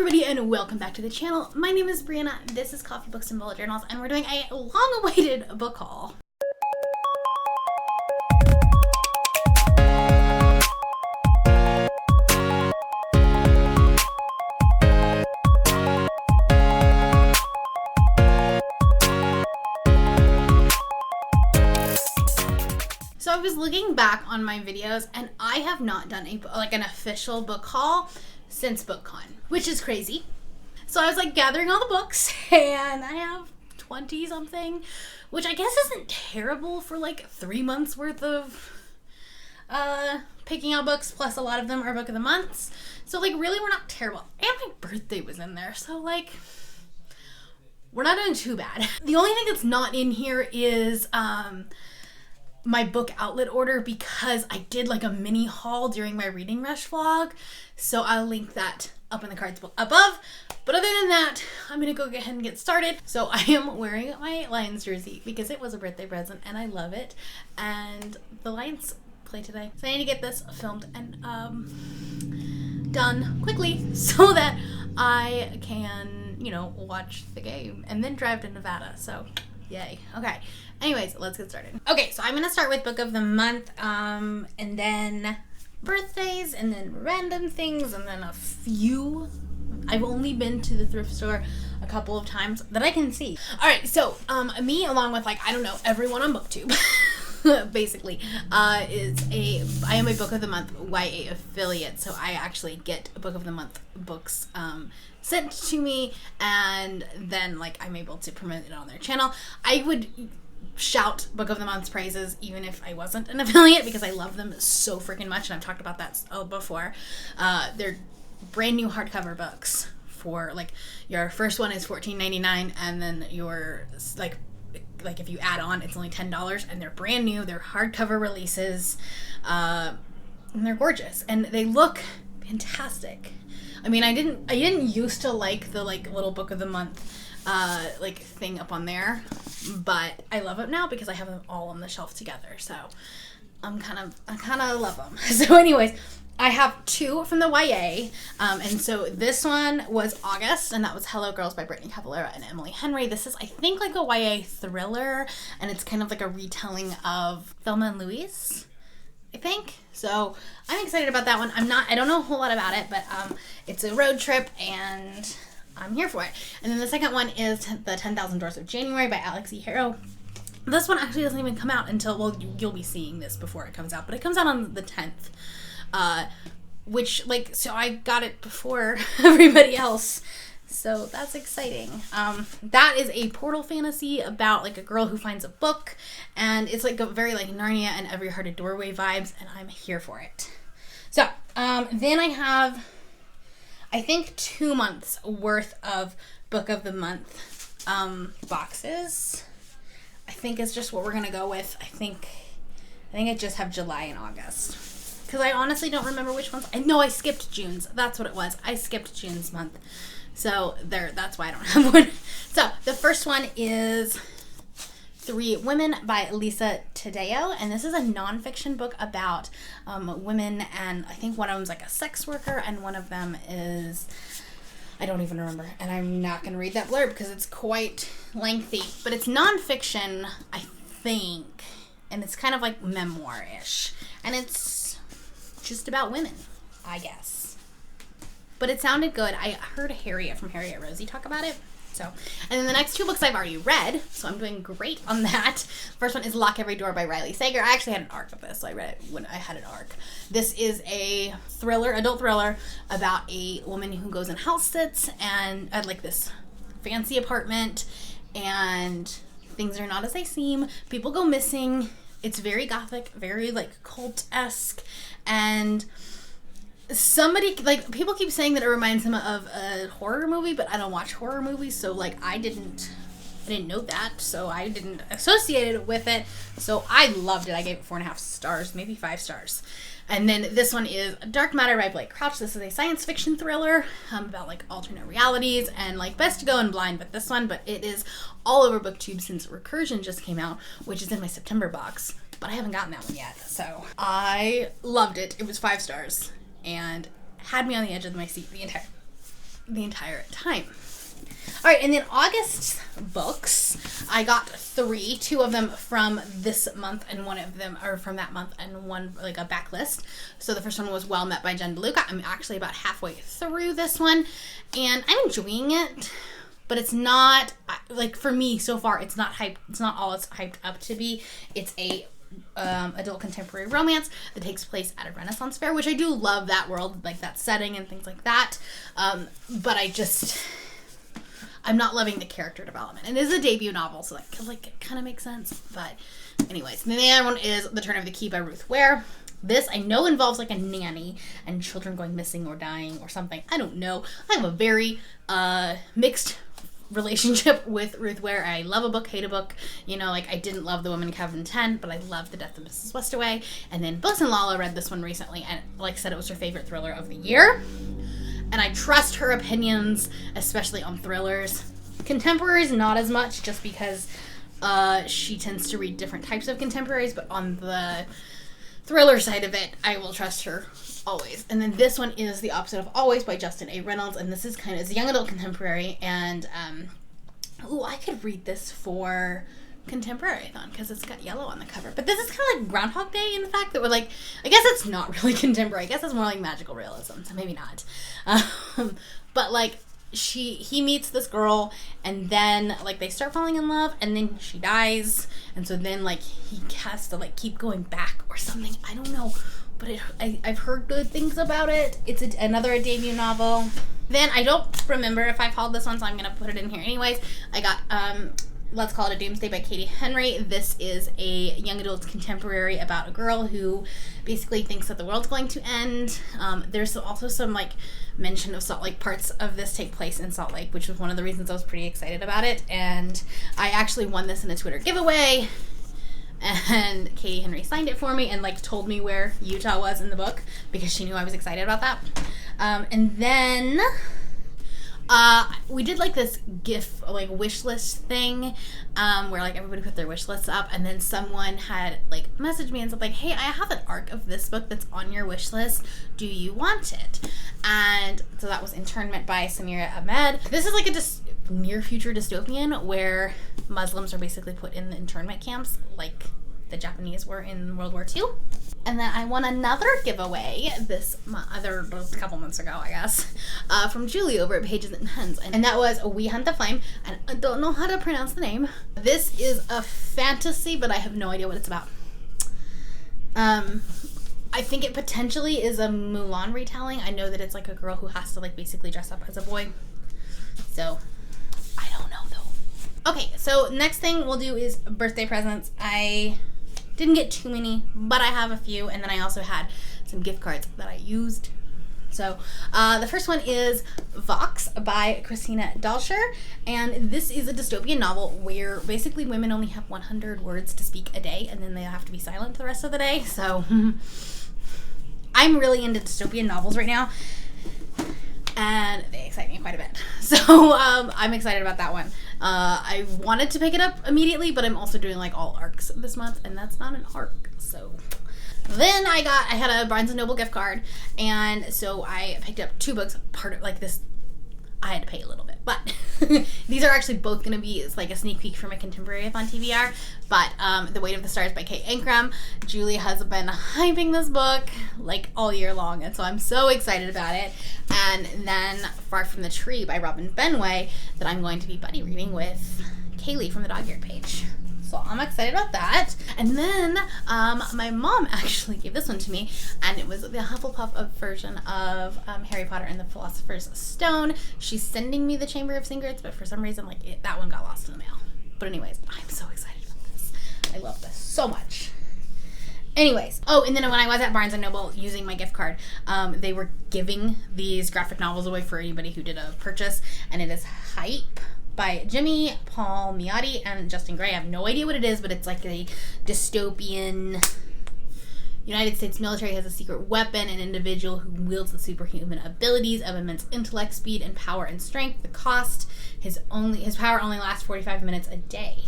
everybody and welcome back to the channel. My name is Brianna, this is Coffee Books and Bullet Journals, and we're doing a long-awaited book haul. So I was looking back on my videos and I have not done an official book haul since BookCon, which is crazy. So I was gathering all the books and I have 20 something, which I guess isn't terrible for 3 months worth of picking out books, plus a lot of them are book of the months. So really we're not terrible. And my birthday was in there, so we're not doing too bad. The only thing that's not in here is my book outlet order, because I did a mini haul during my Reading Rush vlog, so I'll link that up in the cards above. But other than that, I'm gonna go ahead and get started. So I am wearing my Lions jersey because it was a birthday present and I love it, and the Lions play today, so I need to get this filmed and done quickly so that I can, watch the game and then drive to Nevada. So yay. Okay. Anyways, let's get started. Okay, so I'm going to start with book of the month, and then birthdays, and then random things, and then a few. I've only been to the thrift store a couple of times that I can see. All right, so me, along with everyone on BookTube, basically, I am a book of the month YA affiliate, so I actually get book of the month books sent to me, and then I'm able to promote it on their channel. I would shout book of the month's praises even if I wasn't an affiliate, because I love them so freaking much, and I've talked about that before. They're brand new hardcover books for your first one is $14.99, and then your if you add on, it's only $10, and they're brand new. They're hardcover releases, and they're gorgeous, and they look fantastic. I mean, I didn't used to like the little book of the month thing up on there, but I love it now because I have them all on the shelf together. So I kind of love them. So anyways, I have two from the YA, and so this one was August, and that was Hello Girls by Brittany Cavallaro and Emily Henry. This is, I think, a YA thriller, and it's kind of a retelling of Thelma and Louise, I think. So I'm excited about that one. I don't know a whole lot about it, but it's a road trip and I'm here for it. And then the second one is The 10,000 Doors of January by Alex E. Harrow. This one actually doesn't even come out until, well, you'll be seeing this before it comes out, but it comes out on the 10th. Which, so I got it before everybody else. So that's exciting. That is a portal fantasy about a girl who finds a book, and it's a very Narnia and Every Heart a Doorway vibes, and I'm here for it. So then I have, I think, 2 months worth of book of the month boxes. I think it's just what we're gonna go with. I think I just have July and August, because I honestly don't remember which ones. I skipped June's. That's what it was. I skipped June's month. So that's why I don't have one. So the first one is Three Women by Lisa Taddeo, and this is a nonfiction book about women, and I think one of them's a sex worker, and one of them is, I don't even remember, and I'm not going to read that blurb because it's quite lengthy, but it's nonfiction, I think, and it's kind of memoir-ish, and it's just about women, I guess. But it sounded good. I heard Harriet from Harriet Rosie talk about it. So, and then the next two books I've already read, so I'm doing great on that. First one is Lock Every Door by Riley Sager. I actually had an arc of this, so I read it when I had an arc. This is a thriller, adult thriller, about a woman who goes and house sits and at this fancy apartment, and things are not as they seem. People go missing. It's very gothic, very cult-esque, and somebody, people keep saying that it reminds them of a horror movie, but I don't watch horror movies, so I didn't know that, so I didn't associate it with it. So I loved it. I gave it 4.5 stars, maybe 5 stars. And then this one is Dark Matter by Blake Crouch. This is a science fiction thriller about alternate realities, and best to go in blind with this one, but it is all over BookTube since Recursion just came out, which is in my September box, but I haven't gotten that one yet. So I loved it. It was 5 stars and had me on the edge of my seat the the entire time. All right, and then August books, I got 3, 2 of them from this month and one of them are from that month and one like a backlist. So the first one was Well Met by Jen DeLuca. I'm actually about halfway through this one and I'm enjoying it, but it's not, like for me so far, it's not hyped. It's not all it's hyped up to be. It's a adult contemporary romance that takes place at a Renaissance fair, which I do love that world, like that setting and things like that. But I'm not loving the character development. And it is a debut novel, so that it kind of makes sense. But anyways, and then the other one is The Turn of the Key by Ruth Ware. This I know involves like a nanny and children going missing or dying or something. I don't know. I have a very mixed relationship with Ruth Ware. I love a book, hate a book. You know, like I didn't love The Woman in Cabin 10, but I loved The Death of Mrs. Westaway. And then Books and Lala read this one recently and like said it was her favorite thriller of the year. And I trust her opinions, especially on thrillers. Contemporaries, not as much, just because she tends to read different types of contemporaries, but on the thriller side of it, I will trust her always. And then this one is The Opposite of Always by Justin A. Reynolds, and this is it's a young adult contemporary, and I could read this for Contemporary-a-thon because it's got yellow on the cover. But this is kind of like Groundhog Day in the fact that we're like, I guess it's not really contemporary. I guess it's more like magical realism, so maybe not. But like he meets this girl and then like they start falling in love and then she dies, and so then like he has to like keep going back or something. I don't know, but I've heard good things about it. It's another debut novel. Then I don't remember if I called this one, so I'm gonna put it in here anyways. I got Let's Call It a Doomsday by Katie Henry. This is a young adult contemporary about a girl who basically thinks that the world's going to end. There's also some like mention of Salt Lake. Parts of this take place in Salt Lake, which was one of the reasons I was pretty excited about it. And I actually won this in a Twitter giveaway. And Katie Henry signed it for me and like told me where Utah was in the book because she knew I was excited about that. And then we did like this GIF, like wish list thing, where like everybody put their wish lists up, and then someone had like messaged me and said like, hey, I have an arc of this book that's on your wish list. Do you want it? And so that was Internment by Samira Ahmed. This is like a near future dystopian where Muslims are basically put in the internment camps like the Japanese were in World War II. And then I won another giveaway a couple months ago, I guess, from Julie over at Pages and Pens. And that was We Hunt the Flame. And I don't know how to pronounce the name. This is a fantasy, but I have no idea what it's about. I think it potentially is a Mulan retelling. I know that it's like a girl who has to like basically dress up as a boy. So, I don't know though. Okay, so next thing we'll do is birthday presents. I didn't get too many, but I have a few, and then I also had some gift cards that I used. So the first one is Vox by Christina Dalsher, and this is a dystopian novel where basically women only have 100 words to speak a day, and then they have to be silent the rest of the day. So I'm really into dystopian novels right now, and they excite me quite a bit. So I'm excited about that one. I wanted to pick it up immediately, but I'm also doing like all arcs this month, and that's not an arc. So then I had a Barnes & Noble gift card, and so I picked up 2 books. Part of like this, I had to pay a little bit, but these are actually both going to be, it's like a sneak peek for my Contemporary-a-thon TBR, but The Weight of the Stars by Kate Ankrum. Julie has been hyping this book like all year long, and so I'm so excited about it. And then Far From the Tree by Robin Benway that I'm going to be buddy reading with Kaylee from the Dog Ear page. So I'm excited about that. And then my mom actually gave this one to me, and it was the Hufflepuff version of Harry Potter and the Philosopher's Stone. She's sending me the Chamber of Secrets, but for some reason that one got lost in the mail. But anyways, I'm so excited about this. I love this so much. Anyways, and then when I was at Barnes & Noble using my gift card, they were giving these graphic novels away for anybody who did a purchase, and it is Hype by Jimmy Palmiotti and Justin Gray. I have no idea what it is, but it's like a dystopian United States military has a secret weapon, an individual who wields the superhuman abilities of immense intellect, speed, and power and strength. The cost, his power only lasts 45 minutes a day.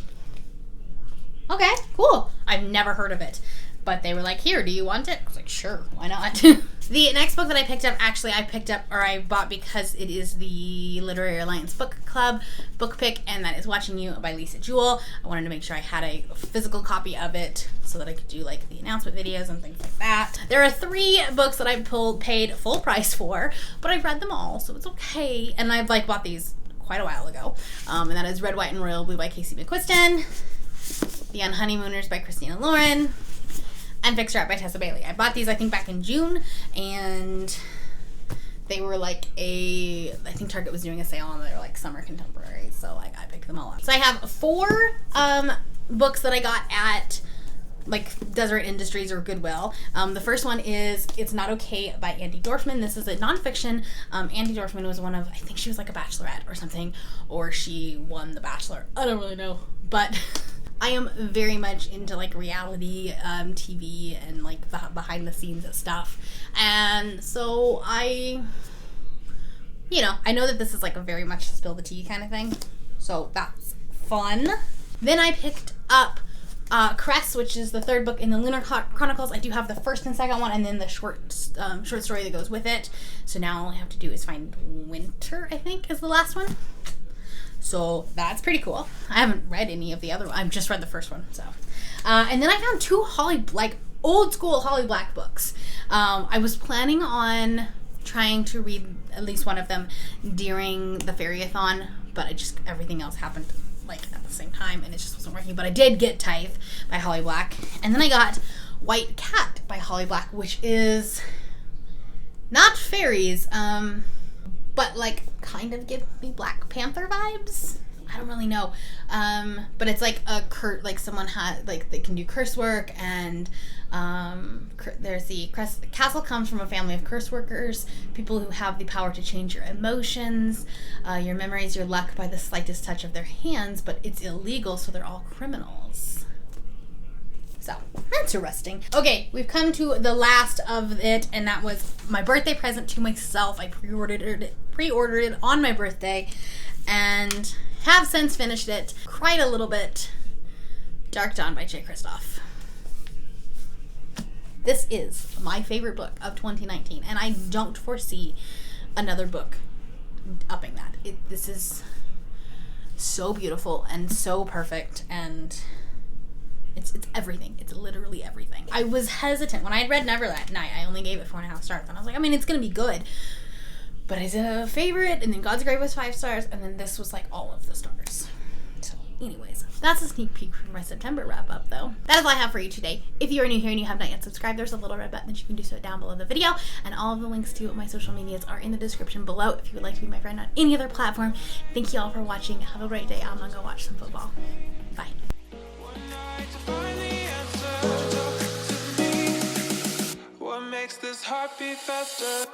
Okay, cool. I've never heard of it. But they were like, here, do you want it? I was like, sure, why not? The next book that I picked up, actually I bought because it is the Literary Alliance Book Club book pick, and that is Watching You by Lisa Jewell. I wanted to make sure I had a physical copy of it so that I could do like the announcement videos and things like that. There are 3 books that I paid full price for, but I've read them all, so it's okay. And I've like bought these quite a while ago. And that is Red, White, and Royal Blue by Casey McQuiston, The Unhoneymooners by Christina Lauren, and Fixer Up by Tessa Bailey. I bought these, I think, back in June, and they were like I think Target was doing a sale on their like summer contemporaries, so like I picked them all up. So I have 4 books that I got at like Deseret Industries or Goodwill. The first one is It's Not Okay by Andi Dorfman. This is a nonfiction. Andi Dorfman was one of, I think she was like a bachelorette or something, or she won The Bachelor. I don't really know, but I am very much into like reality TV and like the behind the scenes stuff. And so I know that this is like a very much spill the tea kind of thing. So that's fun. Then I picked up Cress, which is the 3rd book in the Lunar Chronicles. I do have the 1st and 2nd one, and then the short story that goes with it. So now all I have to do is find Winter, I think, is the last one. So that's pretty cool. I haven't read any of the other ones. I've just read the first one. So, and then I found 2 old school Holly Black books. I was planning on trying to read at least one of them during the Fairy-a-thon, but everything else happened like at the same time, and it just wasn't working. But I did get Tithe by Holly Black, and then I got White Cat by Holly Black, which is not fairies, but like kind of give me Black Panther vibes. I don't really know, but it's like someone had like they can do curse work, and there's the castle comes from a family of curse workers, people who have the power to change your emotions, your memories, your luck by the slightest touch of their hands, but it's illegal, so they're all criminals. So, interesting. Okay, we've come to the last of it, and that was my birthday present to myself. I pre-ordered it on my birthday, and have since finished it. Cried a little bit. Dark Dawn by Jay Kristoff. This is my favorite book of 2019, and I don't foresee another book upping that. This is so beautiful and so perfect, and it's everything. It's literally everything. I was hesitant. When I had read Never That Night, I only gave it 4.5 stars, and I was like, I mean, it's going to be good. But is it a favorite? And then God's Grave was 5 stars, and then this was like all of the stars. So anyways, that's a sneak peek from my September wrap up though. That is all I have for you today. If you are new here and you have not yet subscribed, there's a little red button that you can do so down below the video, and all of the links to my social medias are in the description below if you would like to be my friend on any other platform. Thank you all for watching. Have a great day. I'm gonna go watch some football. Bye. What makes this heart beat faster?